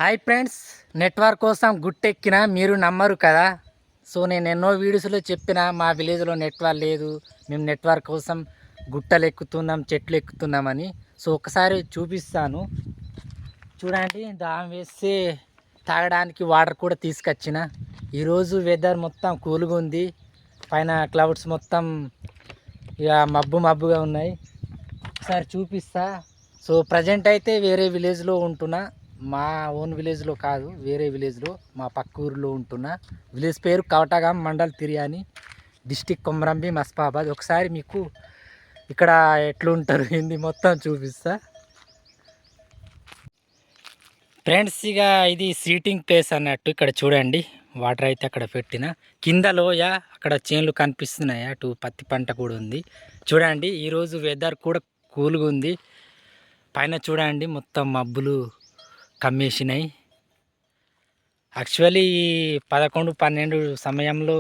Hi friends, network కోసం గుట్టెక్కిన మీరు నమ్మరు కదా. సో నేను ఎన్నో వీడియోస్లో చెప్పిన మా విలేజ్లో నెట్వర్క్ లేదు, మేము నెట్వర్క్ కోసం గుట్టలు ఎక్కుతున్నాం, చెట్లు ఎక్కుతున్నామని. సో ఒకసారి చూపిస్తాను చూడండి. దాని వేస్తే తాగడానికి వాటర్ కూడా తీసుకొచ్చిన. ఈరోజు వెదర్ మొత్తం కూల్గా ఉంది, పైన క్లౌడ్స్ మొత్తం ఇక మబ్బుగా ఉన్నాయి. ఒకసారి చూపిస్తా. సో ప్రజెంట్ అయితే వేరే విలేజ్లో ఉంటున్నా, మా ఓన్ విలేజ్లో కాదు, వేరే విలేజ్లో మా పక్క ఊరిలో ఉంటున్నా. విలేజ్ పేరు కవటగాం, మండల్ తిరియాని, డిస్టిక్ కొమరంభీం, మస్పాబాద్. ఒకసారి మీకు ఇక్కడ ఎట్లుంటారు ఏంది మొత్తం చూపిస్తా ఫ్రెండ్స్. ఇక ఇది సీటింగ్ ప్లేస్ అన్నట్టు. ఇక్కడ చూడండి, వాటర్ అయితే అక్కడ పెట్టిన, కింద లోయ, అక్కడ చేన్లు కనిపిస్తున్నాయి, అటు పత్తి పంట కూడా ఉంది. చూడండి ఈరోజు వెదర్ కూడా కూల్గా ఉంది. పైన చూడండి మొత్తం మబ్బులు కమ్మేసినాయి. యాక్చువల్లీ 11-12 సమయంలో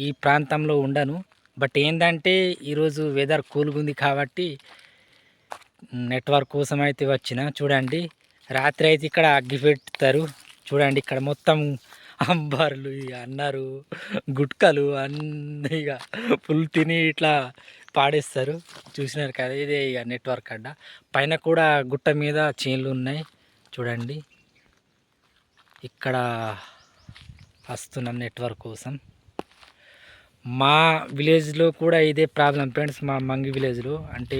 ఈ ప్రాంతంలో ఉండను, బట్ ఏంటంటే ఈరోజు వెదర్ కూల్గా ఉంది కాబట్టి నెట్వర్క్ కోసం అయితే వచ్చిన. చూడండి రాత్రి అయితే ఇక్కడ అగ్గి పెడతారు. చూడండి ఇక్కడ మొత్తం అంబార్లు, అన్నారు గుట్కలు అన్నీ ఇక ఫుల్ తిని ఇట్లా పాడేస్తారు. చూసినారు కదా, ఇదే ఇక నెట్వర్క్ అడ్డ. పైన కూడా గుట్ట మీద చేన్లు ఉన్నాయి. చూడండి ఇక్కడ వస్తున్నాం నెట్వర్క్ కోసం. మా విలేజ్లో కూడా ఇదే ప్రాబ్లం ఫ్రెండ్స్. మా మంగి విలేజ్లో అంటే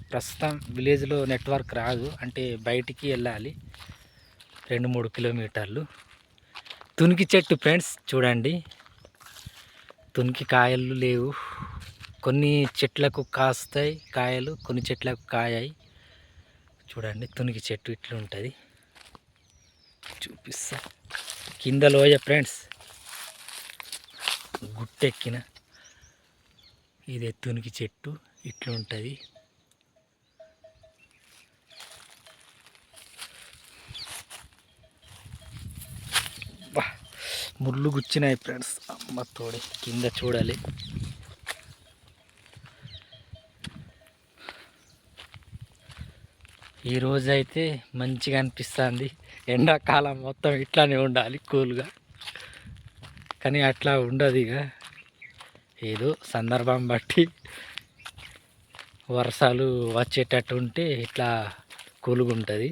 ప్రస్తుతం విలేజ్లో నెట్వర్క్ రాదు, అంటే బయటికి వెళ్ళాలి 2-3 కిలోమీటర్లు. తునికి చెట్టు ఫ్రెండ్స్, చూడండి తునికి కాయలు లేవు. కొన్ని చెట్లకు కాస్తాయి కాయలు, కొన్ని చెట్లకు కాయాయి. చూడండి తునికి చెట్టు ఇట్లా ఉంటుంది, చూపిస్తా. కింద లోయ ఫ్రెండ్స్, గుట్టెక్కిన ఇది తునికి చెట్టు ఇట్లా ఉంటుంది. ముళ్ళు గుచ్చినాయి ఫ్రెండ్స్, అమ్మ తోడే. కింద చూడాలి, ఈరోజైతే మంచిగా అనిపిస్తుంది. ఎండాకాలం మొత్తం ఇట్లానే ఉండాలి కూల్గా, కానీ అట్లా ఉండదు. ఇక ఏదో సందర్భం బట్టి వర్షాలు వచ్చేటట్టు ఉంటే ఇట్లా కూల్గా ఉంటుంది.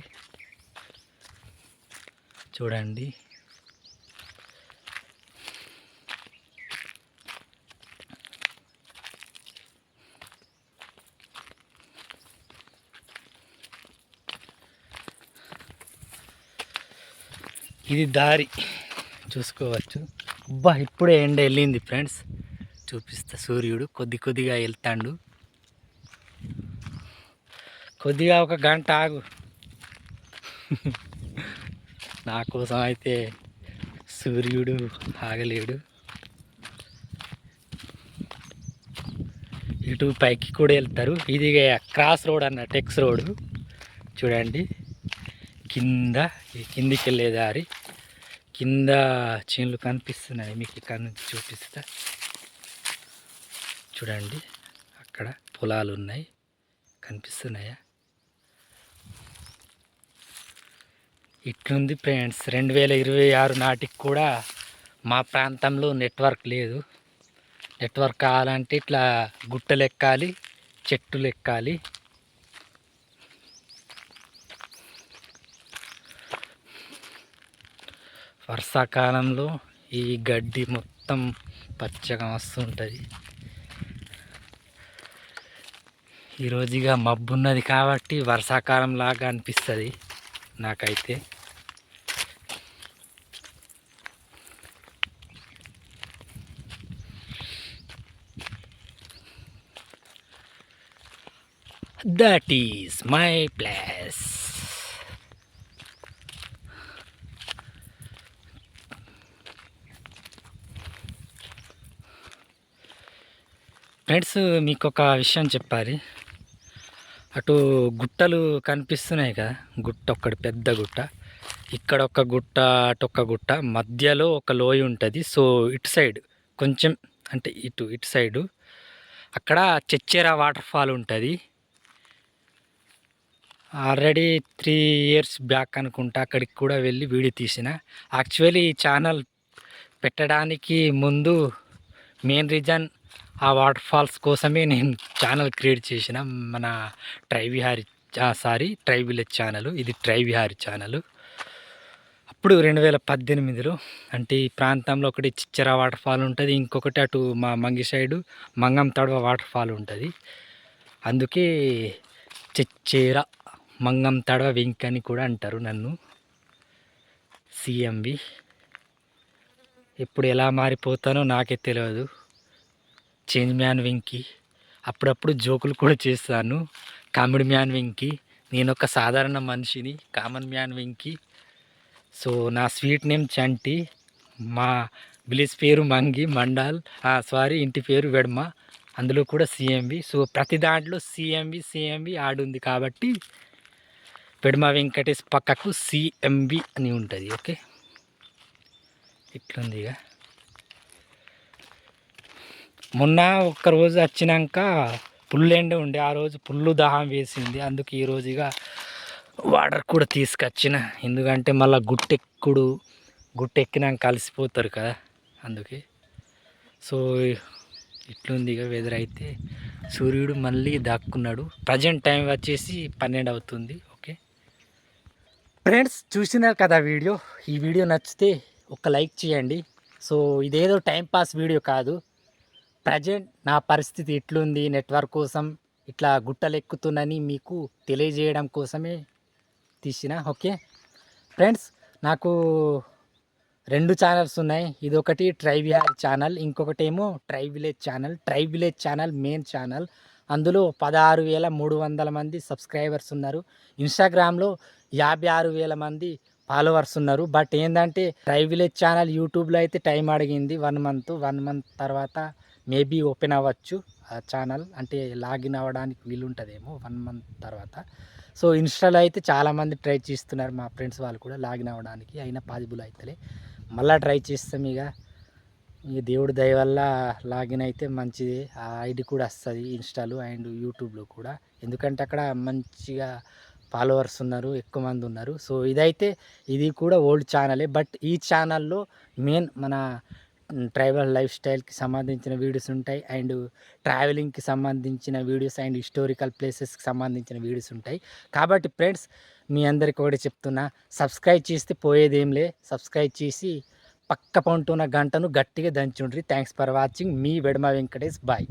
చూడండి ఇది దారి చూసుకోవచ్చు. అబ్బా ఇప్పుడే ఎండ వెళ్ళింది ఫ్రెండ్స్, చూపిస్తా. సూర్యుడు కొద్దిగా వెళ్తాడు. కొద్దిగా ఒక గంట ఆగు, నా కోసం అయితే సూర్యుడు ఆగలేడు. ఇటు పైకి కూడా వెళ్తారు. ఇది క్రాస్ రోడ్ అన్నట్టు, ఎక్స్ రోడ్. చూడండి కిందికి వెళ్ళే దారి. కింద చేన్లు కనిపిస్తున్నాయి, మీకు ఇక్కడ నుంచి చూపిస్తా. చూడండి అక్కడ పొలాలు ఉన్నాయి, కనిపిస్తున్నాయా? ఇట్లుంది ఫ్రెండ్స్. 2026 నాటికి కూడా మా ప్రాంతంలో నెట్వర్క్ లేదు. నెట్వర్క్ కావాలంటే ఇట్లా గుట్టలు ఎక్కాలి, చెట్టులు ఎక్కాలి. వర్షాకాలంలో ఈ గడ్డి మొత్తం పచ్చగా వస్తుంటుంది. ఈరోజు ఇక మబ్బు ఉన్నది కాబట్టి వర్షాకాలం లాగా అనిపిస్తుంది నాకైతే. That is my place. Friends మీకు ఒక విషయం చెప్పాలి. అటు గుట్టలు కనిపిస్తున్నాయి కదా, గుట్ట ఒక్కటి పెద్ద గుట్ట, ఇక్కడ ఒక గుట్ట, అటు ఒక గుట్ట, మధ్యలో ఒక లోయ ఉంటుంది. సో ఇటు సైడ్ కొంచెం, అంటే ఇటు సైడు అక్కడ చెచ్చేరా వాటర్ ఫాల్ ఉంటుంది. ఆల్రెడీ 3 ఇయర్స్ బ్యాక్ అనుకుంటా అక్కడికి కూడా వెళ్ళి వీడియో తీసిన. యాక్చువల్లీ ఈ ఛానల్ పెట్టడానికి ముందు మెయిన్ రీజన్ ఆ వాటర్ ఫాల్స్ కోసమే నేను ఛానల్ క్రియేట్ చేసిన. మన try Vihari try village channel. ఇది ట్రై విహారీ ఛానల్. అప్పుడు 2018లో అంటే ఈ ప్రాంతంలో ఒకటి చిచ్చర వాటర్ ఫాల్ ఉంటుంది, ఇంకొకటి అటు మా Mangi side Mangam తడవ water fall ఉంటుంది. అందుకే చిచ్చేర మంగం తడవ వెంక్ అని కూడా అంటారు నన్ను. సిఎంవి ఇప్పుడు ఎలా మారిపోతానో నాకే తెలియదు. Change man Venky. అప్పుడప్పుడు జోకులు కూడా చేస్తాను. Comedy man Venky. నేను ఒక సాధారణ మనిషిని, కామన్ మ్యాన్ వెంకి. సో నా స్వీట్ నేమ్ చంటి, మా విలేజ్ పేరు మంగి మండల్, ఇంటి పేరు వెడమ, అందులో కూడా సిఎంవి. సో ప్రతి దాంట్లో సిఎంవి ఆడుంది కాబట్టి వెడమ వెంకటేష్ పక్కకు సిఎంవి అని ఉంటుంది. ఓకే, ఇట్లుంది. ఇక మొన్న ఒక్కరోజు వచ్చినాక పుల్లు ఎండ ఉండే, ఆ రోజు పుల్లు దాహం వేసింది. అందుకే ఈరోజు ఇక వాటర్ కూడా తీసుకొచ్చిన, ఎందుకంటే మళ్ళీ గుట్టెక్కినాక కలిసిపోతారు కదా, అందుకే. సో ఇట్లుంది ఇక వెదర్ అయితే. సూర్యుడు మళ్ళీ దాక్కున్నాడు. ప్రజెంట్ టైం వచ్చేసి 12 అవుతుంది. ఓకే ఫ్రెండ్స్, చూసినారు కదా వీడియో. ఈ వీడియో నచ్చితే ఒక లైక్ చేయండి. సో ఇదేదో టైంపాస్ వీడియో కాదు. ప్రజెంట్ నా పరిస్థితి ఎట్లుంది, నెట్వర్క్ కోసం ఇట్లా గుట్టలు ఎక్కుతుందని మీకు తెలియజేయడం కోసమే తీసిన. ఓకే ఫ్రెండ్స్, నాకు 2 ఛానల్స్ ఉన్నాయి. ఇదొకటి ట్రై విహారీ ఛానల్, ఇంకొకటి ఏమో try village channel. Try village channel main channel. అందులో 16,300 మంది సబ్స్క్రైబర్స్ ఉన్నారు. ఇన్స్టాగ్రామ్లో 56,000 మంది ఫాలోవర్స్ ఉన్నారు. బట్ ఏంటంటే ట్రై విలేజ్ ఛానల్ యూట్యూబ్లో అయితే టైం అడిగింది 1 మంత్ తర్వాత మేబీ ఓపెన్ అవ్వచ్చు ఆ ఛానల్, అంటే లాగిన్ అవ్వడానికి వీలుంటుందేమో 1 మంత్ తర్వాత. సో ఇన్స్టాలో అయితే చాలామంది ట్రై చేస్తున్నారు, మా ఫ్రెండ్స్ వాళ్ళు కూడా లాగిన్ అవ్వడానికి, అయినా పాసిబుల్ అవుతలే. మళ్ళీ ట్రై చేస్తాం. ఇక దేవుడి దయ వల్ల లాగిన్ అయితే మంచిది. ఆ ఐడి కూడా వస్తుంది ఇన్స్టాలో అండ్ యూట్యూబ్లో కూడా, ఎందుకంటే అక్కడ మంచిగా ఫాలోవర్స్ ఉన్నారు, ఎక్కువ మంది ఉన్నారు. సో ఇది కూడా ఓల్డ్ ఛానలే. బట్ ఈ ఛానల్లో మెయిన్ మన ట్రైబల్ లైఫ్ స్టైల్కి సంబంధించిన వీడియోస్ ఉంటాయి, అండ్ ట్రావెలింగ్కి సంబంధించిన వీడియోస్, అండ్ హిస్టారికల్ ప్లేసెస్కి సంబంధించిన వీడియోస్ ఉంటాయి. కాబట్టి ఫ్రెండ్స్, మీ అందరికీ ఒకటి చెప్తున్నా, సబ్స్క్రైబ్ చేస్తే పోయేదేంలే. సబ్స్క్రైబ్ చేసి పక్క పంటున్న గంటను గట్టిగా దంచుండ్రి. Thanks for watching. మీ వెడమ వెంకటేష్. బాయ్.